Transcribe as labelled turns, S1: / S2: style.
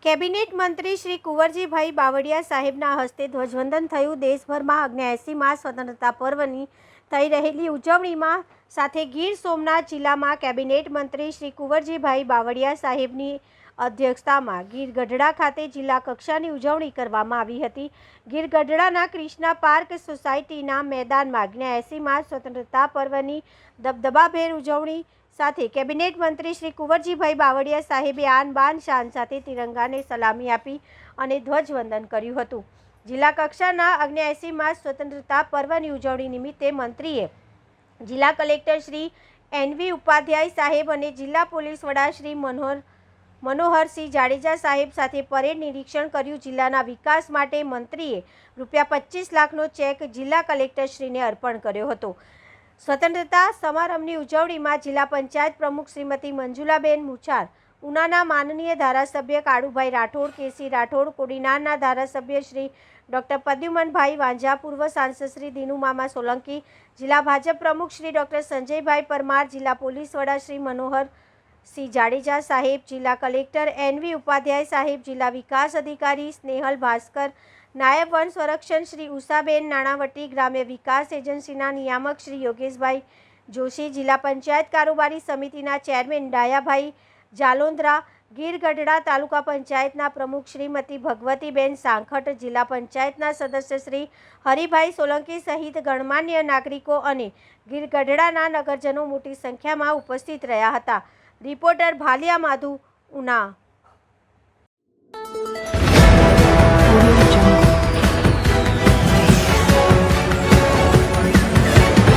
S1: Cabinet મંત્રી શ્રી કુંવરજીભાઈ બાવળિયા સાહેબના હસ્તે ધ્વજવંદન થયું। દેશભરમાં 79મા સ્વતંત્રતા પર્વની થઈ રહેલી ઉજવણીમાં સાથે ગીર સોમનાથ જિલ્લામાં કેબિનેટ મંત્રી શ્રી કુંવરજીભાઈ બાવળિયા સાહેબની અધ્યક્ષતામાં ગીર ગઢડા ખાતે જિલ્લા કક્ષાની ઉજવણી કરવામાં આવી હતી। ગીર ગઢડાના ક્રિષ્ના પાર્ક સોસાયટીના મેદાનમાં 79મા સ્વતંત્રતા પર્વની દબદબાભેર ઉજવણી સાથે કેબિનેટ મંત્રી શ્રી કુંવરજીભાઈ બાવળિયા સાહેબે આન બાન શાન સાથે તિરંગાને સલામી આપી અને ધ્વજવંદન કર્યું હતું। જિલ્લા કક્ષાના 79મા સ્વતંત્રતા પર્વની ઉજવણી નિમિત્તે મંત્રીએ જિલ્લા કલેક્ટર શ્રી એનવી ઉપાધ્યાય સાહેબ અને જિલ્લા પોલીસ વડા શ્રી મનોહરસિંહ જાડેજા સાહેબ સાથે પરેડ નિરીક્ષણ કર્યું। જિલ્લાના વિકાસ માટે મંત્રીએ ₹25 લાખનો ચેક જિલ્લા કલેક્ટરશ્રીને અર્પણ કર્યો હતો। સ્વતંત્રતા સમારંભની ઉજવણીમાં જિલ્લા પંચાયત પ્રમુખ શ્રીમતી મંજુલાબેન મુછાર, ઉનાના માનનીય ધારાસભ્ય કાળુભાઈ રાઠોડ, કેસી રાઠોડ, કોડીનારના ધારાસભ્ય શ્રી ડૉક્ટર પ્રદ્યુમનભાઈ વાંઝા, પૂર્વ સાંસદ શ્રી દિનુમામા સોલંકી, જિલ્લા ભાજપ પ્રમુખ શ્રી ડૉક્ટર સંજયભાઈ પરમાર, જિલ્લા પોલીસ વડા શ્રી મનોહરસિંહ જાડેજા સાહેબ, જિલ્લા કલેક્ટર એનવી ઉપાધ્યાય સાહેબ, જિલ્લા વિકાસ અધિકારી સ્નેહલ ભાસ્કર, નાયબ વન સંરક્ષણ શ્રી ઉષાબેન નાણાવટી, ગ્રામ્ય વિકાસ એજન્સીના નિયામક શ્રી યોગેશભાઈ જોશી, જિલ્લા પંચાયત કારોબારી સમિતિના ચેરમેન ડાયાભાઈ જાલોંદ્રા, ગીર ગઢડા તાલુકા પંચાયતના પ્રમુખ શ્રીમતી ભગવતીબેન સાંખટ, જિલ્લા પંચાયતના સદસ્ય શ્રી હરિભાઈ સોલંકી સહિત ગણમાન્ય નાગરિકો અને ગીર ગઢડાના નગરજનો મોટી સંખ્યામાં ઉપસ્થિત રહ્યા હતા। રિપોર્ટર ભાલિયા માધુ, ઉના।